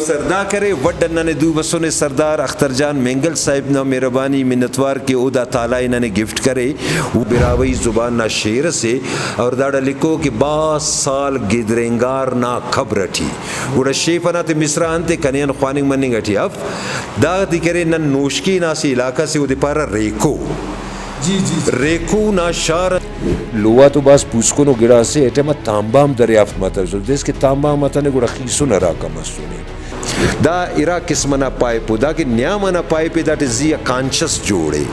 सरदा करे वड्डन ने दू बसों सरदार अख्तर जान मेंगल साहिब ना मेहरबानी मिन्नतवार के उदा ताला इन्होंने गिफ्ट करे वो बिरावई जुबान ना शेर से और दाड़ा लिखो कि 22 साल गिदरेंगार ना खबर थी उड़ा शेफना ते मिस्रा अंते कनियन ख्वानिंग मनिंग अठी अब दा दिकरे न नोशकी ना सी इलाका से उदे पारा रेको जी जी रेको ना शार लोवा तो बास पुष्को नो गिड़ा से एटमा तांबाम दरियाफ्त माता जो देश के तांबाम माता ने गुड़ा खीसो न राका मसूने दा इरा किस्मना पाइप दा कि न्यामना पाइप दैट इज अ कॉन्शियस जोड़े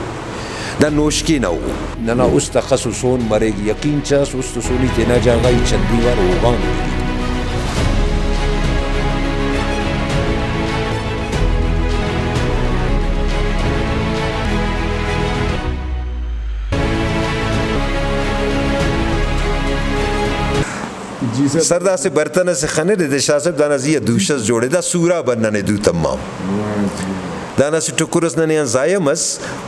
दा नोशकी ना हो ना उस तखसुसोन मरेगी यकीन चास उस तो सोनी तेना जागा ही चंदीवार होगा सरदा से बर्तन से खने दे शाह साहब दाना जिया दूशस जोड़े दा सूरा बनना ने दू तमाम दाना से टुकुरस ने जायमस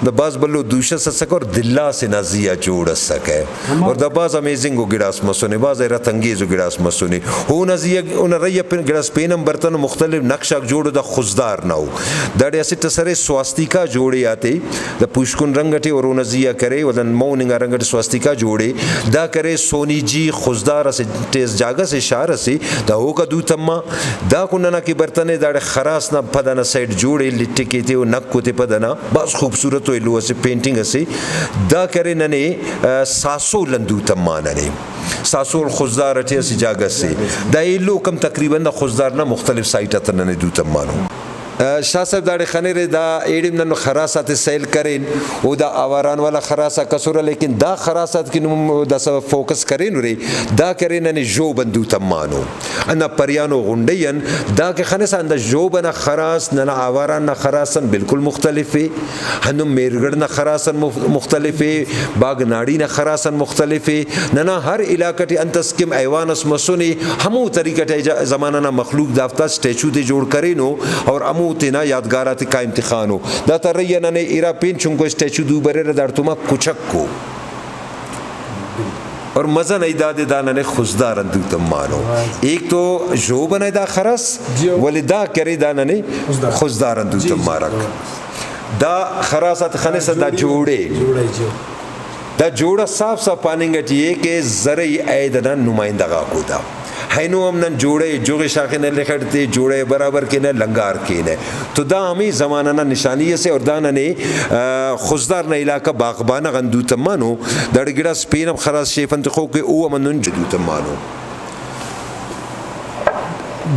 द बाज बल्लो दूशस सक और दिल्ला से नजिया जोड़ सके और द बाज अमेजिंग गिड़ास मसोने बाज रतंगेज गिड़ास मसोने हो नजिया उन रैया गिड़ास पेनम बर्तन मुख्तलिफ नक्शा जोड़ द खुजदार ना हो दड़े ऐसे तसरे स्वास्तिका जोड़े आते द पुष्कुन रंगटे और नजिया करे वदन मौनिंग रंगट स्वास्तिका जोड़े दा करे सोनी जी खुजदार से तेज जागा से शार से दा हो का दू तम्मा दा कुनना की बर्तने दाड़े खरास ना पदना साइड जोड़े लिट्टे के थे वो नक को थे पदना बस खूबसूरत हो इल्लू से पेंटिंग से दा करे नने सासो लंदू तम्मा नने सासो खुजदार अटे से जागा से दा इल्लू कम तकरीबन ना खुजदार ना मुख्तलिफ साइट अतनने दू तम्मा नो शाह साहब दाड़े खने रे दा एडिम नन खरासात सेल करें वो दा आवारान वाला खरासा कसुरा लेकिन दा खरासात की दा सब फोकस करें रे दा करें नने जो बंदू तम्मानो अन्ना परियानो गुंडेयन दा के खने सा अंदा जो बना खरास नना आवारान ना खरासन बिल्कुल मुख्तलिफ है हनुम मेरगढ़ ना खरासन मुख्तलिफ है बाग नाड़ी ना खरासन मुख्तलिफ है नना हर इलाके टी अंतस्किम ऐवानस मसुनी हमू तरीके ज़माना ना मखलूक दाफ्ता स्टैचू दे जोड़ करें नो और अमू तेना यादगारात का इम्तिखान हो दा तरैया नने इरा पेन चुंको स्टैचू दू बरे दार तुमा कुचक को और मजा नहीं दादे दाना ने खुजदार अंदू तम मानो एक तो जो बने दा खरस वली दा करे दाना ने खुजदार अंदू तम मारक दा खरासत खने से दा जोड़े दा जोड़ा साफ साफ पानी गटिए के जरे ऐदना नुमाइंदगा को दा हैनो हम न जोड़े जोगे शाखे न लिखते जोड़े बराबर के न लंगार के न तो दा हमें ज़माना ना निशानी से और दाना ने खुजदार न इलाका बागबाना गंदू तमानो दड़गिड़ा स्पेन अब खरास शेफन तो के ओ अमनुन जदू तमानो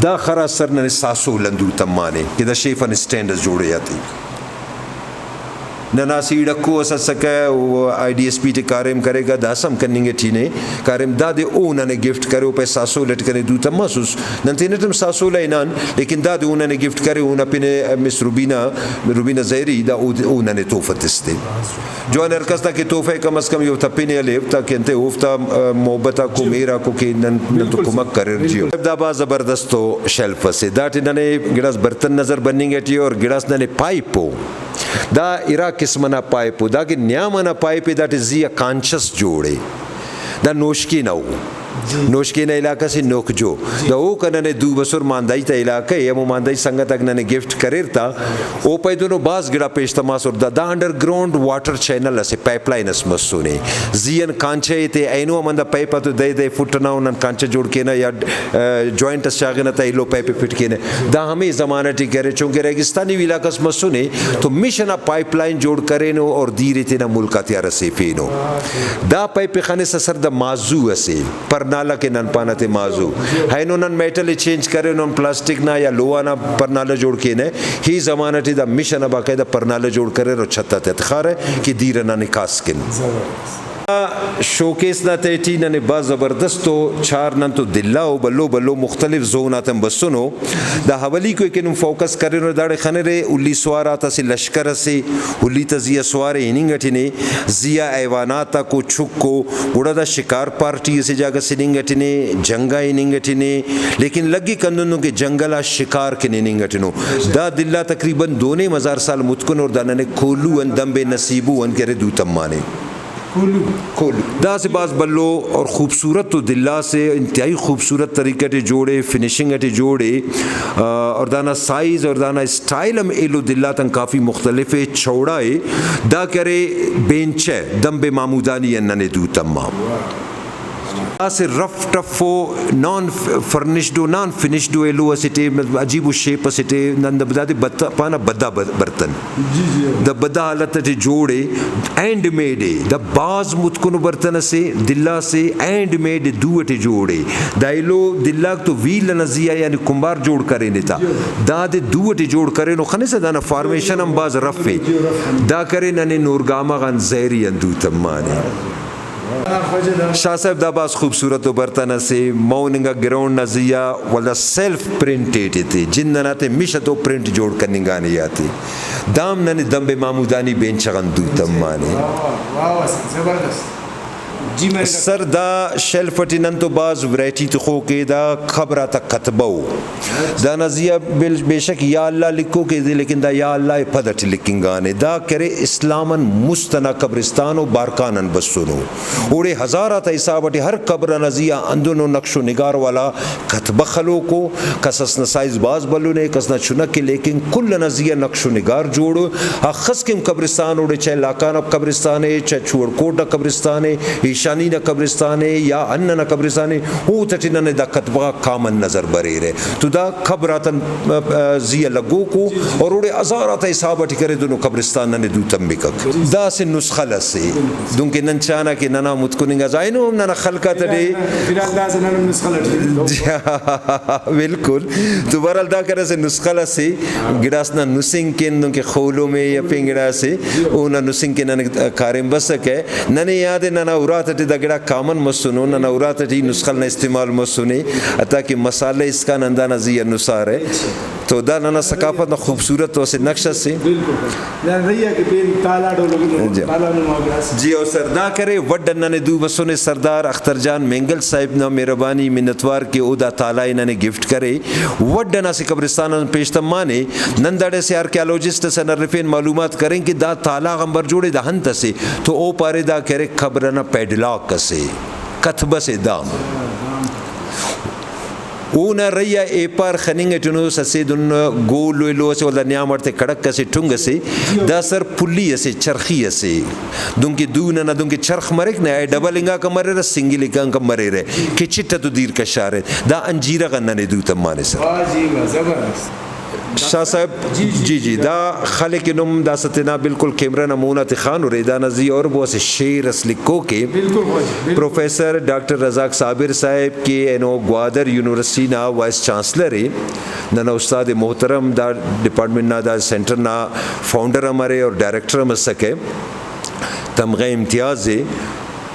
दा खरास सर न सासो लंदू तमाने कि दा शेफन स्टैंडर्स जोड़े आती ननासी डक्को अससके वो IDSP ते कार्यम करेगा दासम कनिंगे ठीने कार्यम दादे ओ उन्होंने गिफ्ट करे ऊपर सासो लट करे दूता महसूस नंते नटम सासो लाइनान लेकिन दादे उन्होंने गिफ्ट करे उन अपने मिस रुबीना ज़हरी दा उन्होंने तोहफा तिस्ते जो अनरकस ता के तोहफे कम अज कम यो तपिने अलेव ता के अंते उफ्ता मोहब्बता को मेरा को के नन तो कुमक करे जियो दाबा ज़बरदस्तो शेल्फ से दाटे नने गिलास बर्तन नज़र बनिंगे टी और गिलास नने पाइपो दा इरा किस्मना पाइप दा कि न्यामना पाइप दैट इज अ कॉन्शियस जोड़े दा नोशकी ना हो नोशकी ना इलाका से नोक जो दा ओ कनने दू बसुर मांदाई ता इलाका ये मो मांदाई संगत अगनने गिफ्ट करेरता ओ पे दोनों बास गिड़ा पेश तमास और दा अंडरग्राउंड वाटर चैनल असे पाइपलाइन अस मसुने जियन कांचे ते ऐनो मंदा पाइप तो दे फुटना उन कांचे जोड़ के ना या जॉइंट शागना ता इलो पाइप फिट के ने दा हमें जमाना टी करे चूंकि रेगिस्तानी इलाका मसुने तो मिशन पाइपलाइन जोड़ करे नो और धीरे ते ना मुल्क त्यार से फेनो दा पाइप खाने से सर दा माजू असे परनाला के नन पाना ते माजू है नो नन मेटल चेंज करे नन प्लास्टिक ना या लोहा ना परनाला जोड़ के ने ही जमाना टी दा मिशन बाकायदा परनाला जोड़ करे रो छत्ता ते खारे कि धीरे ना निकास के शोकेस ना तेटी नने बा ज़बरदस्तो चार नन तो दिल्ला ओ बल्लो बल्लो मुख्तलिफ जोन आतम बसुनो दा हवली को के नुम फोकस करे नो दाड़े खने रे उल्ली सवार आता से लश्कर से उल्ली तजिया सवार इनिंगटिने जिया ऐवानाता को छुक्को उड़ा दा शिकार पार्टी से जागा सिनिंगटिने जंगा इनिंगटिने लेकिन लगी कंदुनु के जंगला शिकार के निनिंगटिनो दा दिल्ला तकरीबन 2,000 साल मुतकुन और दाना ने खोलू अन दम बे नसीबू अन करे दूतम माने دا से बाज बल्लो और ख़ूबसूरत तो दिल्ला से इंतहाई ख़ूबसूरत तरीके टे जोड़े फिनिशिंग टे जोड़े और दाना साइज़ और दाना स्टाइल हम एलो दिल्ला तंग काफ़ी मुख्तलिफ है चौड़ा है दा करे बेंच है दम बे मामूदानी नने दू तमाम से रफ टफो नॉन फर्निश्डो नॉन फिनिश्डो एलो असिटे अजीब शेप असिटे नंद बदाते बत्ता पाना बद्दा बर्तन द बद्दा हालत टे जोड़े एंड मेड द बाज मुतकुन बर्तन से दिल्ला से एंड मेड दूटे जोड़े दाइलो दिल्ला तो व्हील नजिया यानी कुंभार जोड़ करे नेता दादे दूटे जोड़ करे नो खने से दाना फॉर्मेशन हम बाज रफे दा करे नने नूरगामा गन जहरी अंदू तम्माने शाह साहब दा बास खूबसूरत बर्तन से मौनिंगा ग्राउंड नजिया वाला सेल्फ प्रिंटेड थे जिंदना ते मिशतो प्रिंट जोड़ कर निगानी आती दाम नने दम्बे मामूदानी बेंच गंदू तम्माने सर दा शेल्फ टिनन तो बाज वैरायटी तो खो के दा खबरा तक कतबो दा नजिया बेशक या अल्लाह लिखो के दे लेकिन दा या अल्लाह पदट लिखिंगाने दा करे इस्लामन मुस्तना कब्रिस्तान और बारकानन बसुनो ओड़े हजारा ता हिसाब हर कब्र नजिया अंदनो नक्शो निगार वाला कतब खलो को कसस नसाइज बाज बल्लो ने कसना चुनक के लेकिन कुल नजिया नक्शो निगार जोड़ो खस के कब्रिस्तान ओड़े चाहे लाकान कब्रिस्तान है चाहे चूड़कोट कब्रिस्तान है ईशानी न कब्रिस्तान है या अन्न न कब्रिस्तान है वो तटिन ने दा कतबा कामन नजर बरे रे तो दा खबरातन जिया लगो को और ओड़े हजारा ता हिसाब हट करे दोनों कब्रिस्तान ने दू तंबिक दा से नुस्खा से दुंके नंचाना के नना मुतकुनिंगा जाइनो नना खलका तडे फिलहाल दा से नना नुस्खा बिल्कुल तो बरल दा करे से नुस्खा से गिडासना नुसिंग के दुंके खोलो में या पिंगड़ा से ओना नुसिंग के नने कारिम बस के नने याद नना उरात दा गिड़ा कामन मसुनो नना उरात नुस्खा न इस्तेमाल मसुने ताकि मसाले इसका नंदा नजी अनुसार है तो दा नना सकाफत न खूबसूरत तो से नक्शा से जी और सरदा करे वड्डन ने दू बसोने सरदार अख्तर जान मेंगल साहिब न मेहरबानी मिन्नतवार के ओदा ताला इन्होंने गिफ्ट करे वड्डना से कब्रिस्तान पेशतम माने नंदाड़े से आर्कियोलॉजिस्ट से नर्रिफिन मालूमात करें कि दा ताला गंबर जोड़े दा हंत से तो ओ पारे दा करे खबर न पेडलॉक से कथब से दाम ऊना रैया ए पर खनिंग टुनो ससे दुन गोल लो से वाला न्या मरते कड़क से ठुंग से दा सर पुल्ली से चरखी से दुंकी दून ना दुंकी चरख मरेक ना डबल इंगा कमरे रे सिंगल इंगा कमरे रे कि चिट्टा तो दीर का शारे दा अंजीरा गन्ना ने दू तमाने सर वाह जी जबरदस्त शाह साहब जी जी दा खले के नुम दा सतना बिल्कुल कैमरा नमूना खान और रेदा नजी और वो से शेर असलिको के प्रोफेसर डॉक्टर रजाक साबिर साहब के एनो ग्वादर यूनिवर्सिटी ना वाइस चांसलर है ना उस्ताद मोहतरम दा डिपार्टमेंट ना दा सेंटर ना फाउंडर हमारे और डायरेक्टर हम सके तमगे इम्तियाज़ है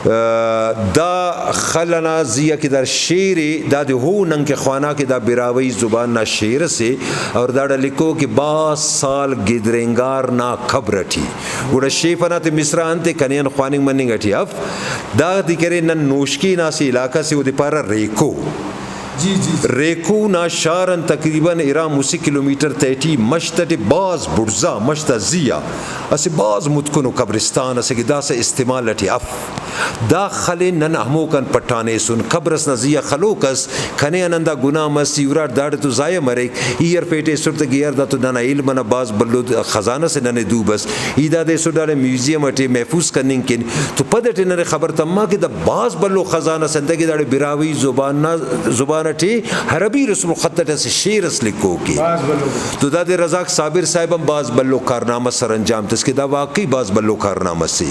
दा खलना जिया की दर शेर दा दे हो नंग के खाना के दा बिरावई जुबान ना शेर से और दाड़ा लिखो कि 20 साल गिदरेंगार ना खबर थी उड़ा शेफना ते मिस्रा अंते कनियन ख्वानिंग मनिंग थी अब दा दिकरे न नोशकी ना से इलाका से उदे पारा रेको जी जी रेको ना शारन तकरीबन इरा मुसी किलोमीटर तैटी मश्तट बाज बुर्जा मश्त जिया असे बाज मुतकुनो कब्रिस्तान असे दा से इस्तेमाल लटी अफ दा खले नन हमोकन पट्टाने सुन कब्रस नजिया खलोकस खने अनंदा गुना मसीवरा दाड़ तो जाय मरे ईयर पेटे सुरत गियर दा तो नना इल्म ना बाज बल्लो खजाना से नने दू बस ईदा दे सुडाले म्यूजियम अटे महफूज करने किन तो पदटे नरे खबर तम्मा के दा बाज बल्लो खजाना संदगी दाड़े बिरावी जुबान अटे हरबी रसूल खत्तट से शेर असलिको की तो दादे रजाक साबिर साहिब बाज बल्लो कारनामा सर अंजाम तस्के दा वाकई बाज बल्लो कारनामा से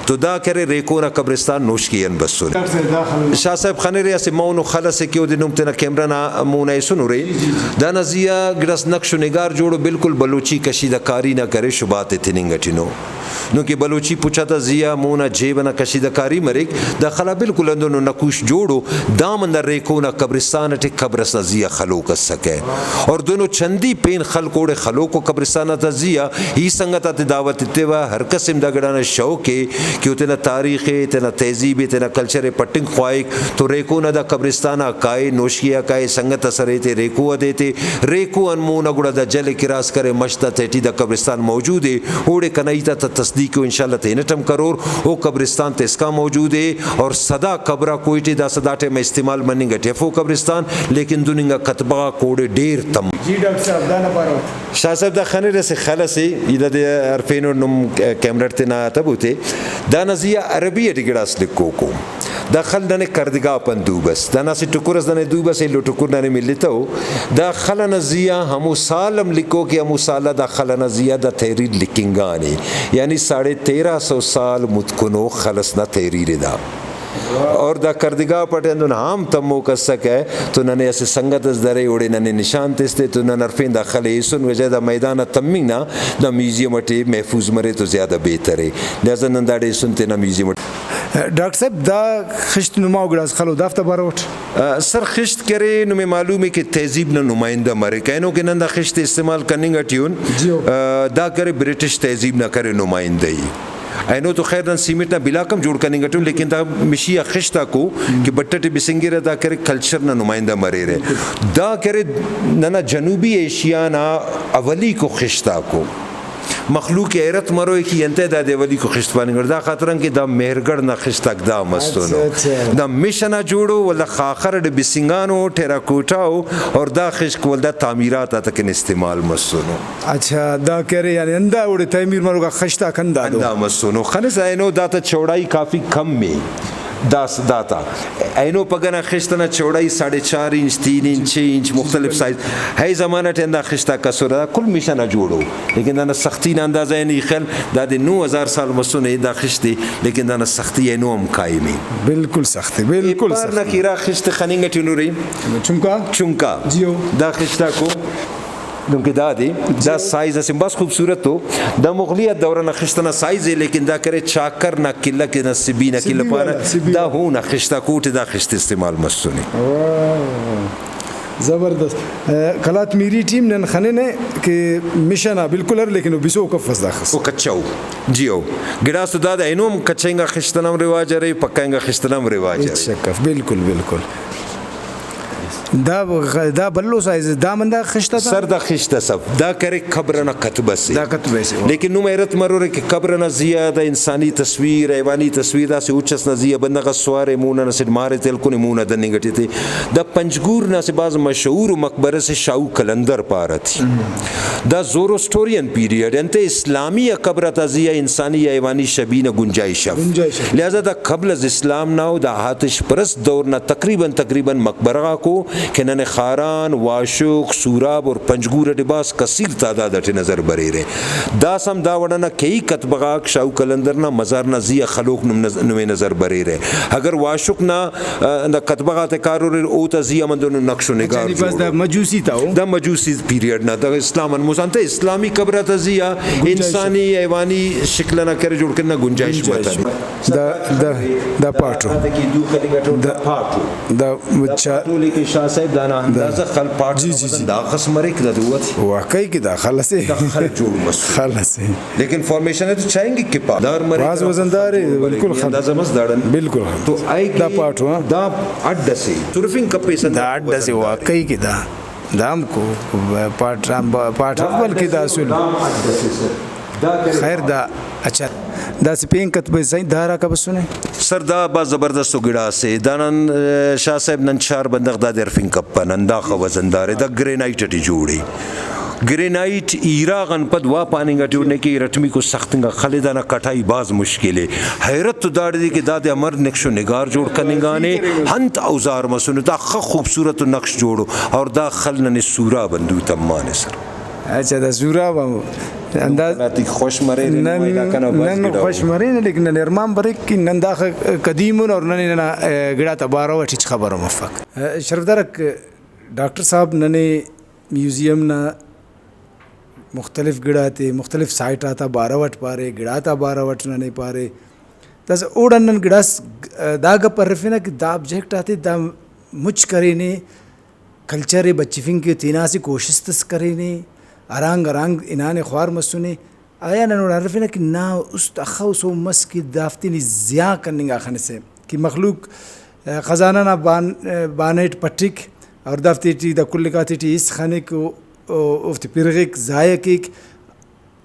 तो दा करे रेको ना कब्रिस्तान नोश कियन बसुन शाह साहब खाने रे से मौन खला से क्यों दिनुम तना कैमरा ना मुना सुन रे दा नजिया गिरस नक्श निगार जोड़ो बिल्कुल बलूची कशीदाकारी ना करे शुबात तिनिंगटिनो नो कि बलूची पूछा था जिया मुना जेब ना कशीदाकारी मरिक दा खला बिल्कुल अंदर नकुश जोड़ो दाम अंदर रेको ना कब्रिस्तान कब्रिस्तान टे कब्रस नजिया खलोक सके और दोनों चंदी पेन खल कोड़े खलोक कब्रिस्तान तजिया ही संगत आते दावत इत्तेवा हर किस्म दा गड़ाना शौक है कि उतना तारीख है इतना तहजीब है इतना कल्चर है पट्टिंग ख्वाइक तो रेको न दा कब्रिस्तान काए नोशिया काए संगत असरे थे रेको देते रेको अनमोन गुड़ा दा जल किरास करे मश्ता तेटी दा कब्रिस्तान मौजूद है ओड़े कनईता ता तस्दीक इंशाल्लाह तेनटम करोर वो कब्रिस्तान तेस्का मौजूद है और सदा कब्रा कोईटे दा सदाटे में इस्तेमाल मनिंगा टेफो कब्रिस्तान लेकिन दुनिंगा कतबा कोड़े डेर तम जी डॉक्टर साहब दाना पारो शाह साहब दा खाने रसे खलसे इदा दे अरफेनो नुम कैमरा तना तबुते दा नजिया अरबी एटिगड़ास लिखो को दा खल दने करदगा अपन दूबस दाना से टुकुरस दने दूबस लो टुकुर दने मिलतो दा खल नजिया हमु सालम लिखो कि हमु साला दा खल नजिया दा तहरीर लिखिंगाने यानी 1350 साल मुतकुनो खलस ना तहरीर दा और दा करदिगा पटेंदु नाम तमो कसक है तो नने ऐसे संगत दरे ओड़े नने निशान तेस्ते तो नन अरफिन दा खले सुन वजह दा मैदान तमिंग ना दा म्यूजियम अटे महफूज मरे तो ज़्यादा बेहतर है लिहाजा नंदाड़े सुनते ना म्यूजियम डॉक्टर साहब दा खिश्त नुमा उगड़ास खलो दाफ्ता बारोट सर खिश्त करे नुमे मालूम है कि तहजीब न नुमाइंदा मरे कहनो कि नंदा खिश्त इस्तेमाल करने ट्यून दा करे ब्रिटिश तहजीब न करे नुमाइंदगी ऐनो तो खैर सीमेंट ना बिलाकम जोड़ करने गटू लेकिन दा मिशिया खिश्ता को कि बट्टे बिसिंगे दा करे कल्चर ना नुमाइंदा मरे रहे दा करे ना जनूबी एशिया ना अवली को खिश्ता को मखलूक हैरत मरो कि यंते दा देवली को खिश्त पानी करदा खतरन के दा मेहरगढ़ ना खिश्तक दा मस्तनो दा मिशना जोड़ो वला खाखर दे बिसिंगानो टेराकोटाओ और दा खिश्क वला तामीरात तक इस्तेमाल मस्तनो अच्छा दा करे यानी अंदा उड़े तमीर मरो का खिश्ता कंदा दो दा मस्तनो खने ऐनो दा चौड़ाई काफी कम में दास दाता ऐनो पगना खिश्तना चौड़ाई 4.5 इंच 3 इंच 6 इंच मुख्तलिफ साइज है ज़माना टेंदा खिश्ता कसुरा कुल मिशना जोड़ो लेकिन दाना सख्ती ना अंदाज़ा है नहीं ख्याल दादे 9000 साल मसुने दा खिश्ते लेकिन दाना सख्ती है नो हम कायमी बिल्कुल सख्ती बिल्कुल सख्ती ना कीरा खिश्त खनिंगे टिनुरी चुंका जियो दा खिश्ता को क्योंकि दादी दा साइज ऐसे बस खूबसूरत हो दा मुगलिया दौरा ना खिश्ता ना साइज है लेकिन दा करे चाकर ना किला के ना सिबी ना किला पाना दा हो ना खिश्ता कोट दा खिश्त इस्तेमाल मस्तुनी ज़बरदस्त कलात मेरी टीम ने खने ने कि मिशना बिल्कुल है लेकिन वो बिसो कफ़स दाखस वो कच्चा हो जियो गिरा सुदा दा इनोम कच्चेंगा खिश्तनाम रिवाज रहे पक्काएंगा खिश्तनाम रिवाज रहे बिल्कुल बिल्कुल دا बल्लो साइज दा मंदा खिश्ता सर दा खिश्ता सब दा करे खबर ना कतबे से लेकिन नु मेरत मरोरे कि खबर ना ज़ियादा इंसानी तस्वीर हैवानी तस्वीर दा से उच्चस ना ज़िया बंदा का सवारे मुना ना से मारे तेल को ने मुना दने गटे थे दा पंजगूर ना से बाज मशहूर मकबरे से शाहू कलंदर पारा थी दा ज़ोरोस्टोरियन पीरियड अंते इस्लामी खबर ता ज़िया इंसानी हैवानी शबीना गुंजाइश लिहाजा दा कबल इस्लाम ना दा आतिश परस्त दौर ना तकरीबन मकबरा को कि नने खारान वाशुक सूराब और पंजगूर डिबास कसीर तादाद अटे नज़र बरे रहे दासम दावड़ना कई कतबगाक शाहू कलंदर ना मज़ार ना ज़िया खलोक नुमे नज़र बरे रहे अगर वाशुक ना कतबगात कारो ओ तज़िया मंदो नक्शो निगार दा मजूसी पीरियड ना दा इस्लाम मुसानते इस्लामी कब्र तज़िया इंसानी हैवानी शिकल ना करे जोड़ के ना गुंजाइश दा पाटो दा साहब दाना अंदाज़ा खल पार्ट जी दा खस्मरे की दरुवत वाकई की दा खलसे खल जोड़ मस खलसे लेकिन फॉर्मेशन है तो चाहेंगे कि पादार मरे बाज वजनदार बिल्कुल अंदाज़ा मस दाड़न बिल्कुल तो आई दा पार्ट हुआ दा अड्डा से सर्फिंग कप पे दा अड्डा से वाकई की दा दाम को पार्ट बल्कि दा सुन खैर दा अच्छा दा सिपिंग कतबे सही धारा का सुने सरदा बा जबरदस्त गिड़ा से दानन शाह साहब नंचार बंदक दा दरफिंग कप्पा नंदा खवजनदार दा ग्रेनाइट टी जोड़ी ग्रेनाइट ईरा गणपत वा पानी का जोड़ने की रटमी को सख्तंगा खलिदाना कटाई बाज मुश्किल है हैरत तो दाड़ दी कि दादे अमर नक्शो निगार जोड़ करने गाने हंत औजार मसुन दा खूबसूरत नक्श जोड़ो और दा खल ने सूरा बंदू तम्माने सर अच्छा दा सूरा अंदाज खुश मरे नन खुश मरे लेकिन निर्माण बरे कि नंदा कदीम और नने ना गिड़ा तबारो ठीक खबर मफक शरफदारक डॉक्टर साहब नने म्यूजियम ना मुख्तलिफ गिड़ा थे मुख्तलिफ साइट आता 12 वट पारे गिड़ा था 12 वट नने पारे तस ओडन गिड़ास दाग पर रफिना कि दा ऑब्जेक्ट आते दा मुच करे ने कल्चर बच्चिफिंग के तीना से कोशिश तस करे ने अरांग अरांग इनाने ख्वार मसुने आया ना नोड़ारफिना कि ना उस अखा उस मस की दाफ्ती नि ज़िया करने खाने से कि मखलूक ख़जाना ना बानेट पट्टिक और दाफ्ती टी दा कुल का टी इस खाने को उफ्त पिरगिक ज़ायकिक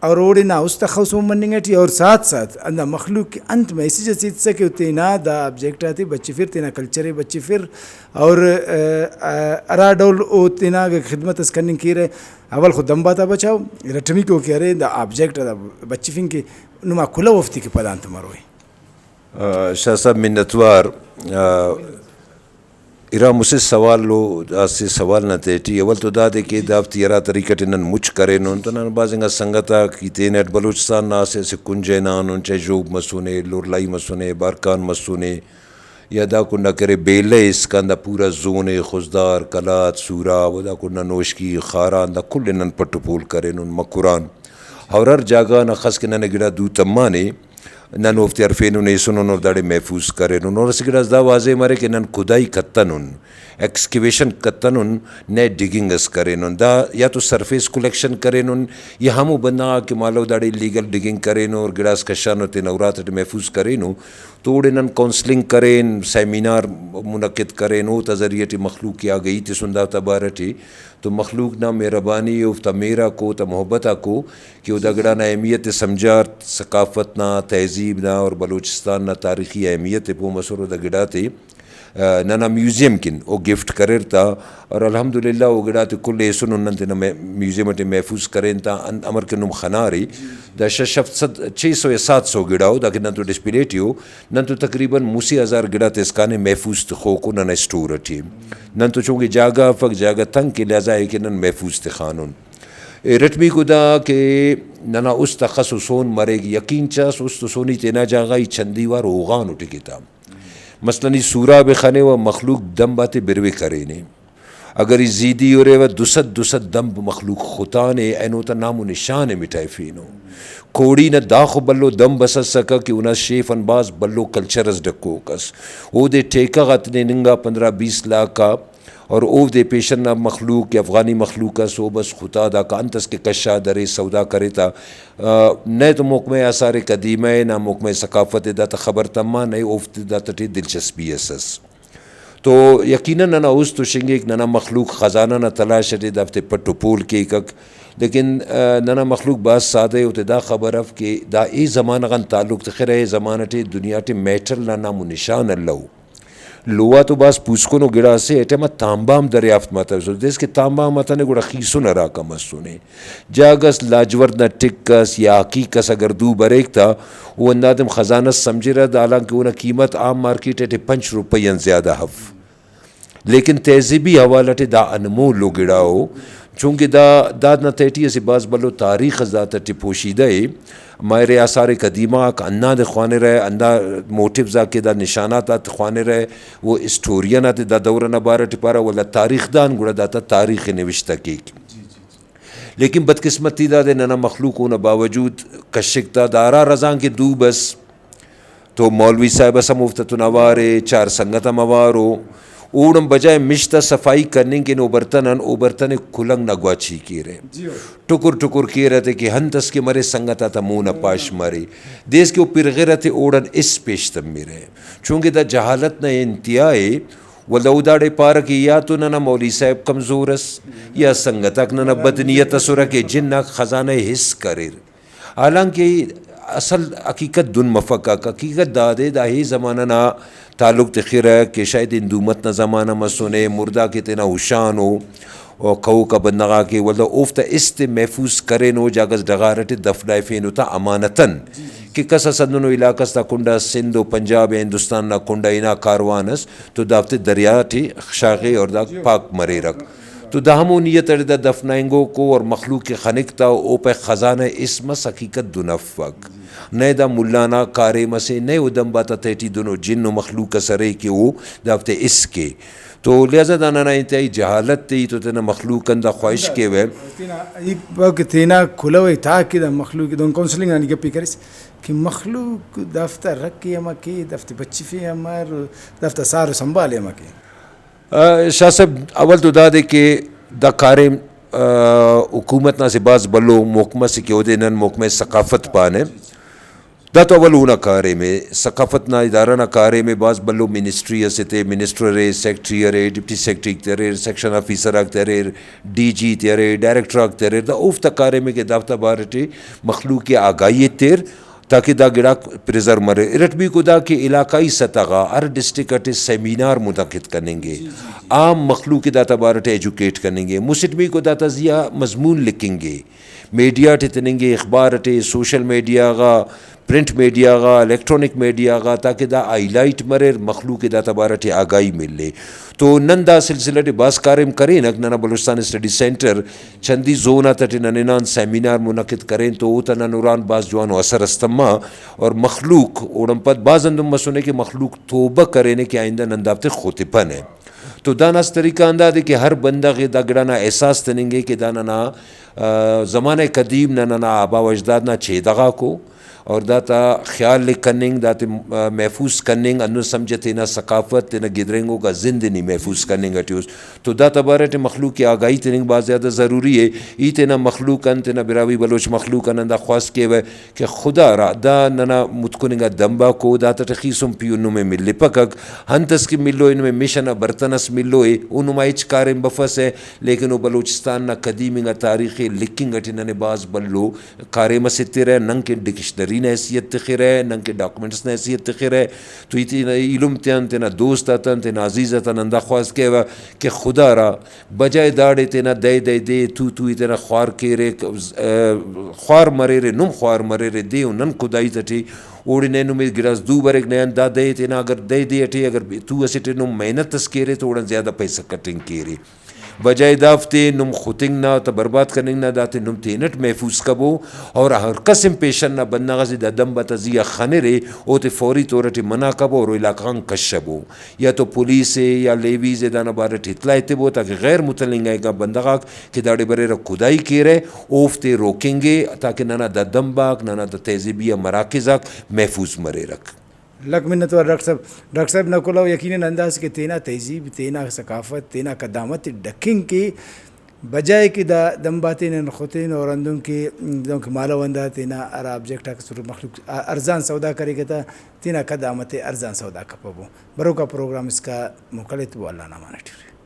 और ओडे ना उस तखौस मन्निंग टी और साथ साथ अंदा मखलूक के अंत में इसी जैसे से कि तेना दा ऑब्जेक्ट आती बच्ची फिर तेना कल्चर बच्ची फिर और अराडोल ओ तेना के खिदमत करने की रहे अवल खुद दम बाता बचाओ रटमी को कह रहे दा ऑब्जेक्ट दा बच्ची फिंग के नुमा कुला वफ्ती के पदांत मरोई शाह साहब मिन्नतवार इरा मुझसे सवाल लो आसे सवाल न तेटी अवल तो दादे के दावती यरा तरीक़त नन मुच करे नोन तो नन बाजिंगा संगता की तेनेट बलूचिस्तान ना से कुंजे नान उनचे जोब मसूने लोरलाई मसूने बारकान मसूने या दा कुन्ना करे बेले इसका अंदा पूरा जोने खुजदार कलात सूरा वदा कुन्ना नोशकी खारा अंदा कुल नन पट्टुपूल करे नोन मकुरान और हर जगह न खस के नन गिड़ा दू तम्माने नन उफ्ती अरफेनु ने सुनो दाड़े महफूज करे नुन और सिगड़ा दा वाजे मारे कि नन खुदाई कत्तनुन एक्सकेवेशन कत्तनुन ने डिगिंगस करे नुन दा या तो सरफेस कलेक्शन करे नुन या हमू बंदा कि मालो दाड़े लीगल डिगिंग करे नु और गिड़ास कशानो ते नवरात महफूज करे नु तोड़े नन काउंसलिंग करें सेमिनार मुनक्किद करें नो तजरियत मखलूक की आ गई थी सुंदा तबारटी तो मखलूक ना मेहरबानी उफ्ता मेरा को त मोहब्बता को कि उदगड़ा ना अहमियत समझा सकाफत ना तहजीब ना और बलूचिस्तान ना तारीख़ी अहमियत पो मसर उदगड़ा थे ना म्यूज़ियम किन वो गिफ्ट करे था और अल्हम्दुलिल्लाह वो गिड़ा तो कुल सुन उन्नत ना म्यूज़ियम टे महफूज करें था अमर के नुम खना रही द शफ्सद 600 या 700 गिड़ा हो ताकि न तो डिस्प्लेटी हो न तो तकरीबन मूसी हज़ार गिड़ा ते इसकाने महफूज तो खो को न स्टोर थी न तो चूँकि जागा फ़क जागा तंग के लिहाजा है कि न महफूज थे ख़ानून रटमी खुदा के नना उस तखसुसोन मरेगी यकीन चास उस तो सोनी तेना जागा चंदीवार होगान उठी किताब मसलनी सूरा बेखाने व मखलूक दम बातें बिरवे करे ने अगर इस जीदी और व दुसद दम मखलूक खुता ने एनोता नामो निशान मिठाई फीनो कोड़ी न दाख बल्लो दम बस सका कि उना शेफ अनबाज बल्लो कल्चरस डको कस ओ दे टेका गतने निंगा 15-20 लाख का और ओव दे पेशन ना मखलूक या अफ़गानी मखलूक सो बस खुदा दा का अंतस के कशा दरे सौदा करे था न तो मुकमे आसार कदीम ना मुकमे सकाफ़त दा खबर तमा नए उफ्त दा तटे दिलचस्पी एसस तो यकीनन ना उस तो शिंगे एक नना मखलूक ख़जाना ना तलाश दे दफ्ते पट्टो पोल के एक लेकिन नना मखलूक बात सादे उतदा खबर अफ के दा ए ज़माना गन ताल्लुक तखिर है ज़माना टे दुनिया टे मेटल ना नामो निशान अल्लाह लोआ तो बास पूछको नो गिड़ा से एटे मत तांबाम दरियाफ्त माता सो देश के तांबाम माता ने गुड़ा खीसो न राका मसुने जागस लाजवर्द न टिक्कस या हकीकस अगर दू बरेक था वो अंदादम खजानस समझे रहा दाला कि उन्हें कीमत आम मार्केट एटे 5 रुपयन ज़्यादा हफ लेकिन तहजीबी हवाला टे दा अनमोल लो गिड़ा हो चूँकि दाद न तेटी ऐसी बाज बलो तारीख़ ज़ात पोशीदा है मायरे आसार कदीमा का अन्ना दे ख्वाने रहे अन्ना मोटिव जाके दा निशानात आत ख्वाने रहे वो स्टोरियन आते दा दौर नबार टिपारा वाला तारीख़ दान गुड़ा दाता तारीख़ निविश्ता की लेकिन बदकिस्मती दादे नना मखलूक होना बावजूद कशिकता दारा रज़ां के दू बस तो मौलवी साहब समूफ्त नवारे 4 संगत मवारो ऊड़म बजाय मिश्ता सफाई करने के नो बर्तन खुलंग नगवाची की रहे टुकुर किए रहते कि हंतस के मरे संगता था मुँह न पाश मरे देश के पिरगे रहते ओड़न इस पेश तब मेरे चूँकि द जहालत न इंतियाए व लौदाड़े पार की या तो ना मौली साहब कमज़ोरस या संगतक न बदनीयत सुर के जिन न ख़जाना हिस्स करे हालांकि असल हकीकत दुन मफ़क़ हकीकत दादे दाही ज़माना ना ताल्लुक़ तखिर है कि शायद इंदूमत न ज़माना मसुने मुर्दा के तना हुशान हो और खऊ का बंदगा के वल्ला उफ्ता इस्ते महफूज करे नो जागस डगारट दफनाए फेन होता अमानतन कि कसा सदनो इलाकस ता कुंडा सिंधो पंजाब या हिंदुस्तान ना कुंडा इना कारवानस तो दावते दरिया थी शागे और दा पाक मरे रख तो दाहमो नियत दा दफनाएंगो को और मखलूक के खनिकता ओपे ख़जाना इसमस हकीकत दुनफ़क नए दा मुल्लाना कारे मसे नए उदम बाता तेटी दोनों जिन मखलूक सरे के वो दावते इसके तो लिहाजा दाना ना इंतहाई जहालत थी तो तेना मखलूक अंदा ख्वाहिश के वे तेना खुला हुई था कि मखलूक दोनों काउंसलिंग आने के पिकरिस कि मखलूक दफ्तर रख के अमा के दफ्तर बच्ची फे अमर दफ्तर सार संभाले अमा के शाह साहब अवल तो दादे के द कारे हुकूमत ना से बाज बल्लो मोकमा से क्यों देनन मोकमे सकाफत पाने दा तो अवल ना कारे में सकाफत ना इदारा ना कारे में बाज बल्लो मिनिस्ट्री से थे मिनिस्टर रे सेक्रेटरी रे डिप्टी सेक्रेटरी तेरे सेक्शन ऑफिसर तेरे डीजी तेरे डायरेक्टर तेरे दा उफ तकारे में के दावता बारटे मखलूक के आगाही तेर ताकि दा गिड़ा प्रिजर्व मरे इरट भी खुदा के इलाकाई सतह हर डिस्ट्रिक्ट सेमिनार मुनक़िद करेंगे आम मखलूक के दाता बारट एजुकेट करेंगे मुसिट भी खुदा तजिया मजमून लिखेंगे मीडिया टितनेंगे अखबार टे सोशल मीडिया का प्रिंट मीडिया का इलेक्ट्रॉनिक मीडिया का ताकि दा हाईलाइट मरे मखलूक के दाता बारट आगाही मिले तो नंदा सिलसिला बास कार्यम करें नना बलूचिस्तान स्टडी सेंटर चंदी जोना तटे ननान सेमिनार मुनक़िद करें तो तना नूरान बास जवान असर अस्तमा और मखलूक ओडम पद बाज अंदम मसुने के मखलूक तोबा करें कि आइंदा नंदाफ्ते खोतिपन है तो दानास तरीका अंदाज है कि हर बंदा के दागड़ाना एहसास तनेंगे कि दाना ना ज़माने कदीम ना आबा वजदाद ना छेदगा को और दाता ख्याल कनिंग दाते महफूज कनिंग अनु समझते ना सकाफत ना गिदरेंगों का जिंदनी महफूज कनिंग अट्यूस तो दाता बारे टे मखलूक की आगाही तनिंग बात ज़्यादा ज़रूरी है ई तेना मखलूक अन तेना बिरावी बलोच मखलूक अन दा ख्वास के वे कि खुदा रा दा नना मुतकुनिंगा दम्बा को दाता टेखीसुम पियुनु में मिले पकक हंतस की मिलो इनमें मिशन बर्तनस मिलो है उनुमाइच कारें बफस है लेकिन वो बलोचिस्तान ना कदीमिंगा तारीख़ लिखिंग अटिन बाज बल्लो कारे मसिते रहे नंग के डिक्शनरी ने हैसियत तखिर है नंग के डॉक्यूमेंट्स ने हैसियत तखिर है तो इतना इलम त्यान तेना दोस्त तन तेना अजीज़ तन अंदा ख्वास के वा कि खुदा रा बजाय दाड़े तेना दे दे दे तू इतना ख्वार के रे ख्वार मरे रे नुम ख्वार मरे रे दे नन खुदाई तटी ओड़ी नैनु में गिरास दू बर एक नयन दा दे तेना अगर दे दे अटे अगर तू असे नुम मेहनत तस के रे तो उड़न ज़्यादा पैसा कटिंग के रे बजाय दाफ्ते नुम खुतिंग ना तो बर्बाद करने ना दाते नुम तेनट महफूज कबो और हर कसम पेशन ना बनना गज़ी दम बतजिया खाने रे ओते फौरी तौर टे मना कबो और इलाका कशबो या तो पुलिस है या लेवीज दाना बारे इतलाते बो ताकि गैर मुतलिंग का बंदगा कि दाड़े बरे खुदाई के रहे ओफते रोकेंगे ताकि नाना दम बाग नाना तहजीबिया मराकज़ाक महफूज मरे रख लक मिन्नत और डॉक्टर साहब नकुल यकीनन अंदाज के तेना तहजीब तेना सकाफत तेना कदामत डकिंग की बजाय कि दम बातें खुतिन और अंदों के माला वंदा तेना अरा ऑब्जेक्ट का मखलूक अरजान सौदा करेगा था तेना कदामत अरजान सौदा कपबो बरो का प्रोग्राम इसका मुकलित वो अल्लाह ना माना